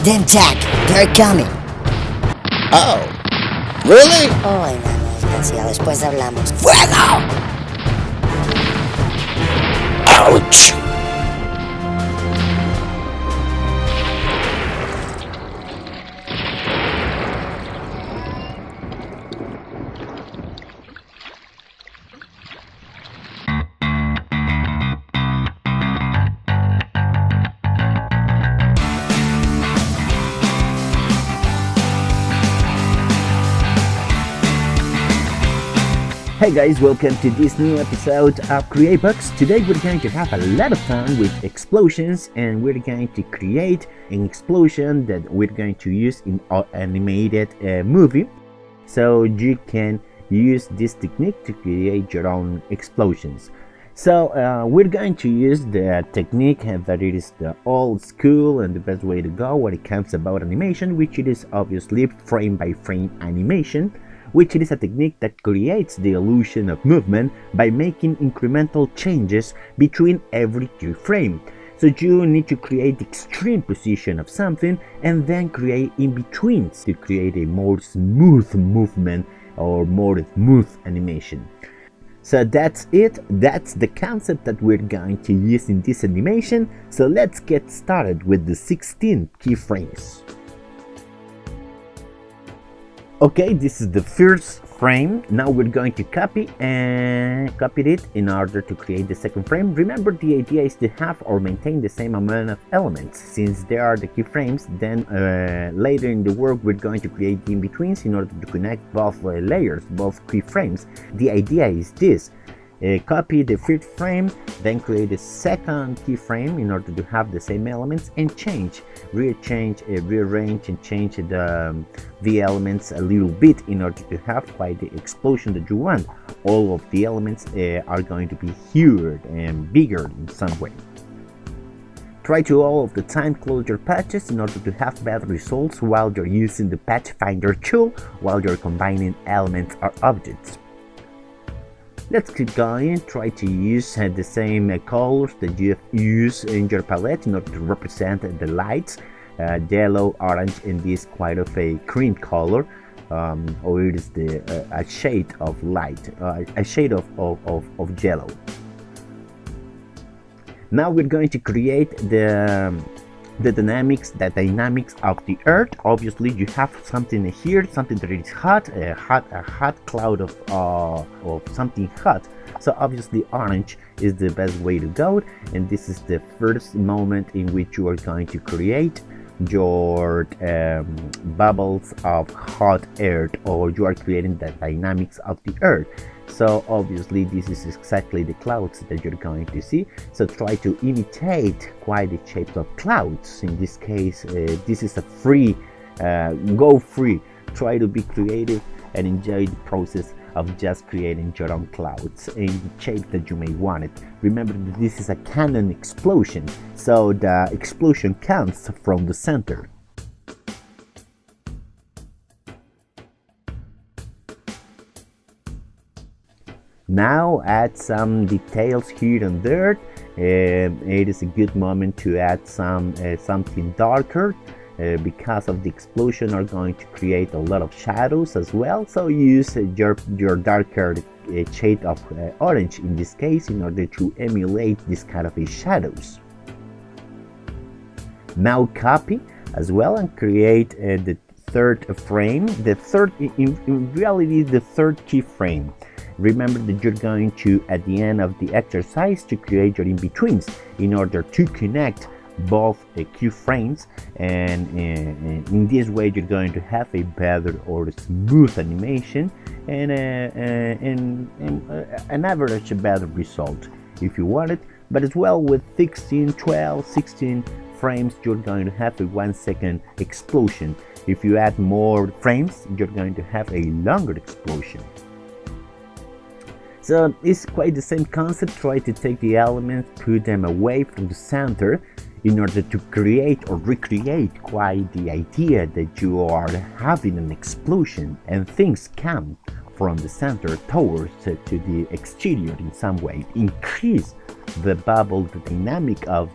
Them Jack, they're coming. Oh, really? Oh, enano desgraciado, después hablamos. ¡Fuego! Ouch! Hey guys, welcome to this new episode of Kreabox. Today we're going to have a lot of fun with explosions, and we're going to create an explosion that we're going to use in our animated movie. So you can use this technique to create your own explosions. So we're going to use the technique that it is the old school and the best way to go when it comes about animation, which it is obviously frame by frame animation, which is a technique that creates the illusion of movement by making incremental changes between every keyframe. So you need to create the extreme position of something and then create in-betweens to create a more smooth movement or more smooth animation. So that's it, that's the concept that we're going to use in this animation. So let's get started with the 16 keyframes. Okay, this is the first frame. Now we're going to copy it in order to create the second frame. Remember, the idea is to have or maintain the same amount of elements. Since they are the keyframes, then later in the work we're going to create the in-betweens in order to connect both layers, both keyframes. The idea is this. Copy the first frame, then create a second keyframe in order to have the same elements and rearrange and change the elements a little bit in order to have quite the explosion that you want. All of the elements are going to be huger and bigger in some way. Try to all of the time close your patches in order to have better results while you're using the patch finder tool while you're combining elements or objects. Let's keep going. Try to use the same colors that you have used in your palette in order to represent the lights. Yellow, orange, and this quite of a cream color, or it is a shade of light, a shade of yellow. Now we're going to create the dynamics of the earth. Obviously you have something here, something that is hot, a hot cloud of something hot. So obviously orange is the best way to go, and this is the first moment in which you are going to create your bubbles of hot air, or you are creating the dynamics of the earth. So obviously this is exactly the clouds that you're going to see. So try to imitate quite the shapes of clouds. In this case, this is a free, go free. Try to be creative and enjoy the process of just creating your own clouds in the shape that you may want it. Remember that this is a cannon explosion, so the explosion comes from the center. Now add some details here and there. It is a good moment to add something darker, because of the explosion are going to create a lot of shadows as well. So use your darker shade of orange in this case in order to emulate this kind of shadows. Now copy as well and create the third frame. The third, in reality, the third keyframe. Remember that you're going to, at the end of the exercise, to create your in-betweens in order to connect both keyframes, and in this way you're going to have a better or smooth animation and an average better result if you want it. But as well, with 16, 12, 16 frames you're going to have a 1 second explosion. If you add more frames you're going to have a longer explosion. So it's quite the same concept. Try to take the elements, put them away from the center in order to create or recreate quite the idea that you are having an explosion and things come from the center towards to the exterior in some way. Increase the bubble, the dynamic of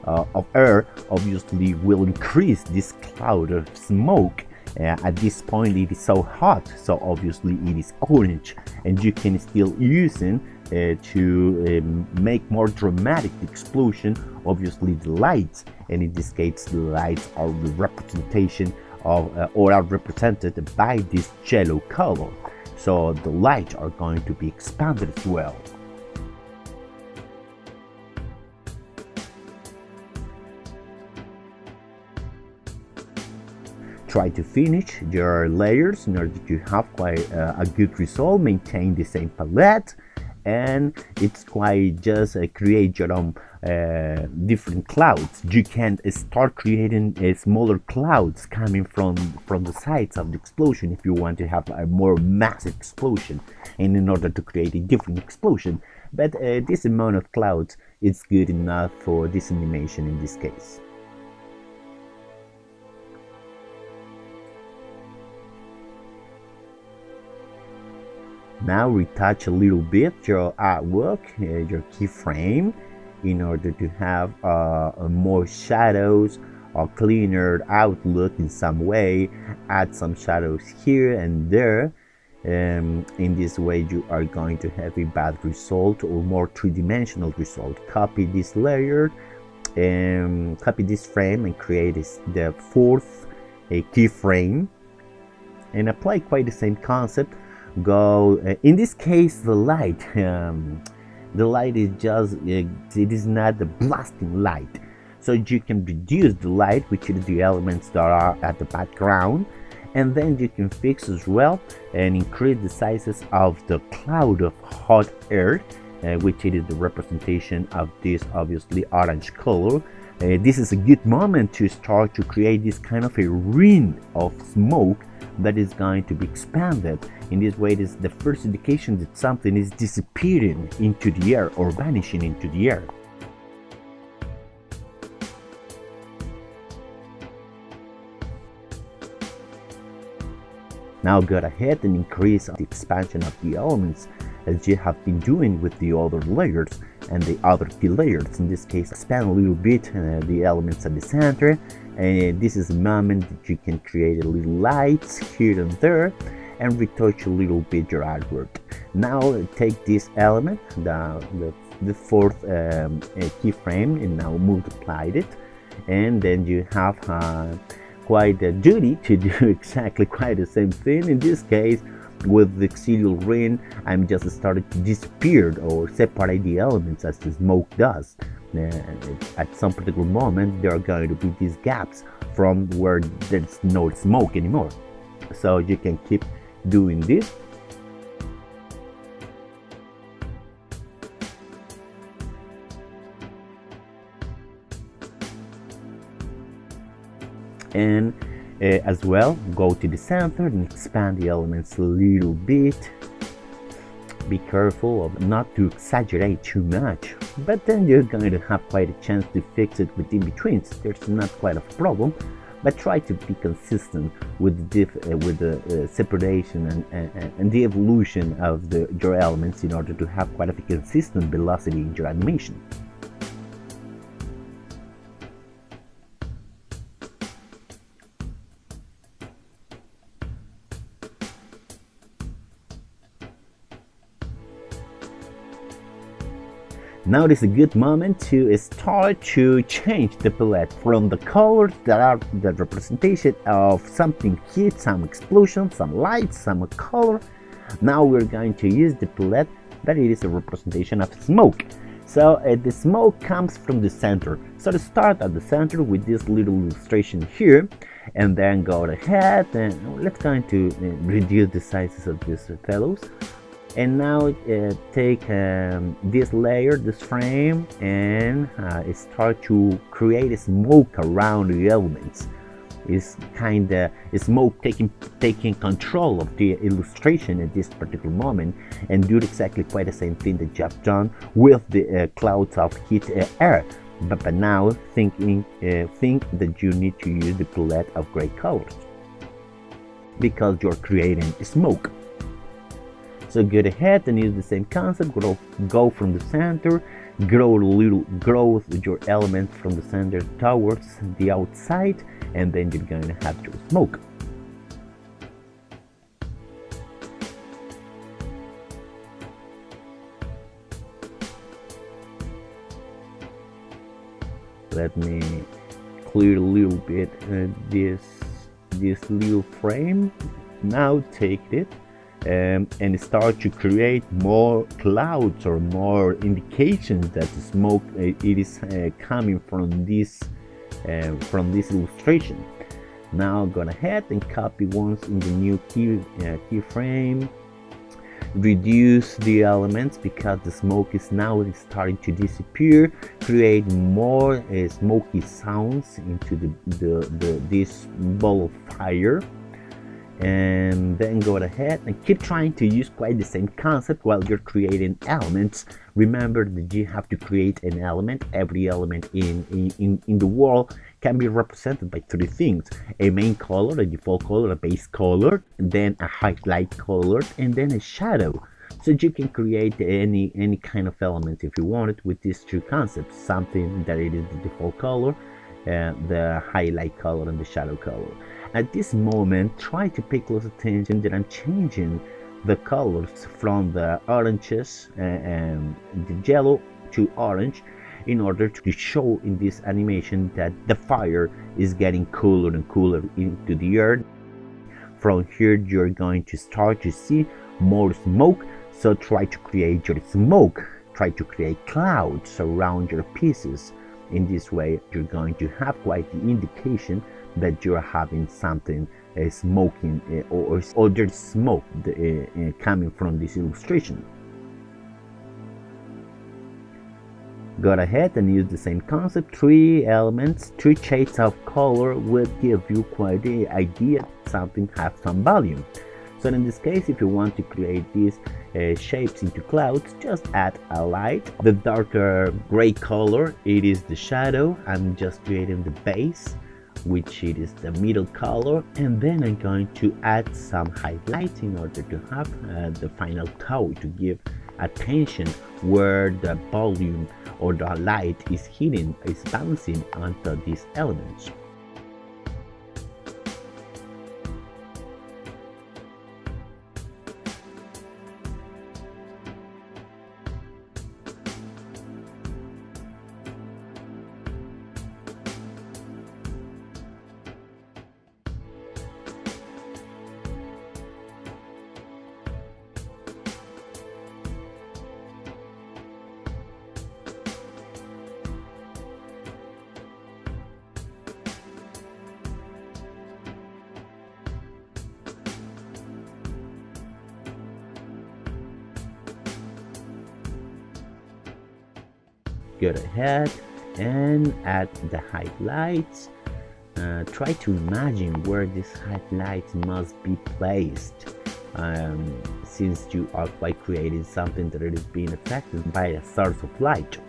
of air obviously will increase this cloud of smoke. At this point it is so hot, so obviously it is orange, and you can still use it to make more dramatic the explosion. Obviously the lights, and in this case the lights are the representation of or are represented by this yellow color, so the lights are going to be expanded as well. Try to finish your layers in order to have quite a good result. Maintain the same palette, and it's quite just create your own different clouds. You can start creating smaller clouds coming from the sides of the explosion if you want to have a more massive explosion, and in order to create a different explosion. But this amount of clouds is good enough for this animation in this case. Now retouch a little bit your artwork, your keyframe, in order to have more shadows, or cleaner outlook in some way. Add some shadows here and there. In this way you are going to have a bad result or more three-dimensional result. Copy this layer, copy this frame and create the fourth keyframe, and apply quite the same concept. Go in this case the light is just it is not the blasting light, so you can reduce the light, which is the elements that are at the background, and then you can fix as well and increase the sizes of the cloud of hot air, which is the representation of this obviously orange color. This is a good moment to start to create this kind of a ring of smoke that is going to be expanded. In this way, it is the first indication that something is disappearing into the air or vanishing into the air. Now go ahead and increase the expansion of the elements as you have been doing with the other layers and the other key layers. In this case, expand a little bit the elements at the center, and this is a moment that you can create a little lights here and there and retouch a little bit your artwork. Now take this element, the fourth keyframe, and now multiply it, and then you have quite a duty to do exactly quite the same thing. In this case, with the exterior ring, I'm just started to disappear or separate the elements as the smoke does. At some particular moment, there are going to be these gaps from where there's no smoke anymore. So you can keep doing this. And as well, go to the center and expand the elements a little bit. Be careful of not to exaggerate too much, but then you're going to have quite a chance to fix it with in-betweens. There's not quite a problem, but try to be consistent with the separation and the evolution of your elements in order to have quite a consistent velocity in your animation. Now it is a good moment to start to change the palette from the colors that are the representation of something heat, some explosion, some light, some color. Now we're going to use the palette that it is a representation of smoke. So the smoke comes from the center. So to start at the center with this little illustration here, and then go ahead and let's going to reduce the sizes of these fellows. And now take this layer, this frame, and start to create a smoke around the elements. It's kind of smoke taking control of the illustration at this particular moment, and do exactly quite the same thing that you have done with the clouds of heat air. But now think that you need to use the palette of gray colors because you're creating smoke. So go ahead and use the same concept, go from the center, grow your element from the center towards the outside, and then you're going to have your smoke. Let me clear a little bit this little frame. Now take it and start to create more clouds or more indications that the smoke it is coming from this illustration. Now go ahead and copy once in the new keyframe. Reduce the elements because the smoke is now starting to disappear. Create more smoky sounds into this ball of fire. And then go ahead and keep trying to use quite the same concept while you're creating elements. Remember that you have to create an element. Every element in the world can be represented by three things: a main color, a default color, a base color, then a highlight color, and then a shadow. So you can create any kind of element if you want it with these two concepts: something that it is the default color, the highlight color, and the shadow color. At this moment, try to pay close attention that I'm changing the colors from the oranges and the yellow to orange in order to show in this animation that the fire is getting cooler and cooler into the earth. From here, you're going to start to see more smoke. So try to create your smoke. Try to create clouds around your pieces. In this way, you're going to have quite the indication that you're having something smoking or there's smoke coming from this illustration. Go ahead and use the same concept. 3 elements, 3 shades of color will give you quite the idea something has some volume. So in this case, if you want to create these shapes into clouds, just add a light. The darker gray color, it is the shadow. I'm just creating the base, which it is the middle color, and then I'm going to add some highlights in order to have the final tone to give attention where the volume or the light is hitting, is bouncing onto these elements. Go ahead and add the highlights. Try to imagine where these highlights must be placed, since you are quite creating something that is being affected by a source of light.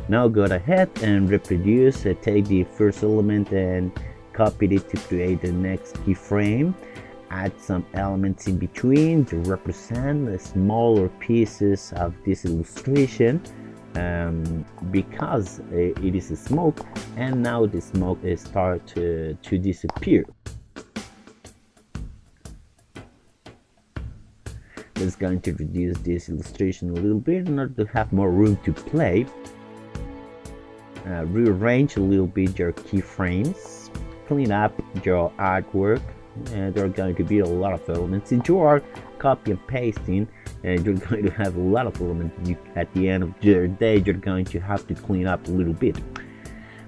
Now go ahead and reproduce, take the first element and copy it to create the next keyframe. Add some elements in between to represent the smaller pieces of this illustration, because it is a smoke, and now the smoke start to disappear. That's going to reduce this illustration a little bit in order to have more room to play. Rearrange a little bit your keyframes, clean up your artwork. There are going to be a lot of elements. Since you are copy and pasting, you're going to have a lot of elements. At the end of your day, you're going to have to clean up a little bit.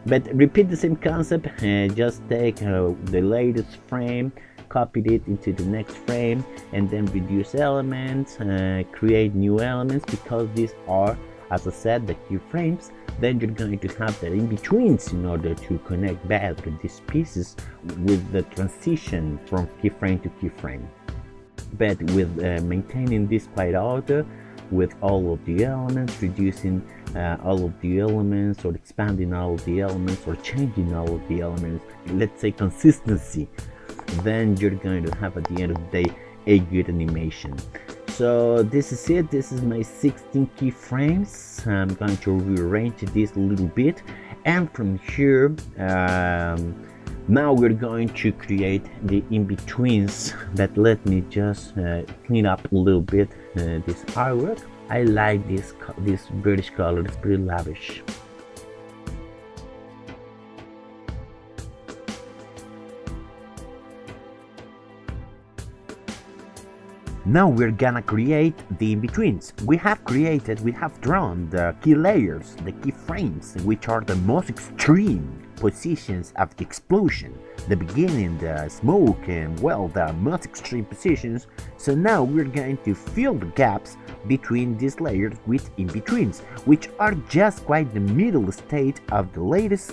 But repeat the same concept. Just take the latest frame, copy it into the next frame, and then reduce elements, create new elements, because these are, as I said, the keyframes. Then you're going to have the in-betweens in order to connect better these pieces with the transition from keyframe to keyframe. But with maintaining this quiet order, with all of the elements, reducing all of the elements, or expanding all of the elements, or changing all of the elements. Let's say consistency. Then you're going to have at the end of the day a good animation. So this is it. This is my 16 keyframes. I'm going to rearrange this a little bit, and from here now we're going to create the in-betweens. But let me just clean up a little bit this artwork. I like this British color. It's pretty lavish. Now we're gonna create the in-betweens. We have drawn the key layers, the keyframes, which are the most extreme positions of the explosion. The beginning, the smoke, and well, the most extreme positions. So now we're going to fill the gaps between these layers with in-betweens, which are just quite the middle state of the latest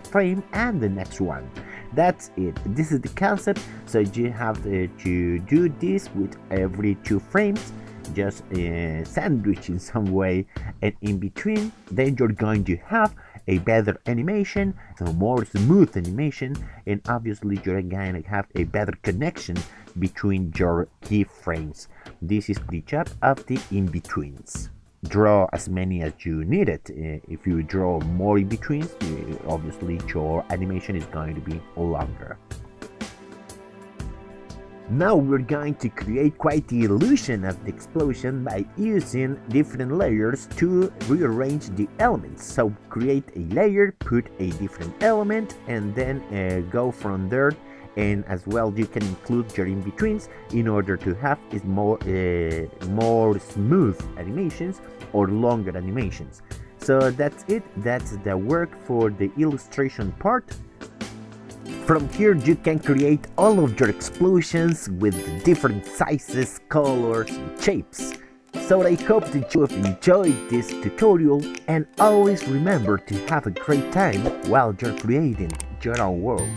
frame and the next one. That's it. This is the concept. So you have to do this with every 2 frames, just sandwich in some way and in between. Then you're going to have a better animation, a more smooth animation, and obviously you're going to have a better connection between your keyframes. This is the job of the in-betweens. Draw as many as you need it. If you draw more in-betweens, obviously your animation is going to be longer. Now we're going to create quite the illusion of the explosion by using different layers to rearrange the elements. So create a layer, put a different element, and then go from there. And as well, you can include your in-betweens in order to have more smooth animations or longer animations. So that's it. That's the work for the illustration part. From here you can create all of your explosions with different sizes, colors, and shapes. So I hope that you have enjoyed this tutorial, and always remember to have a great time while you're creating your own worlds.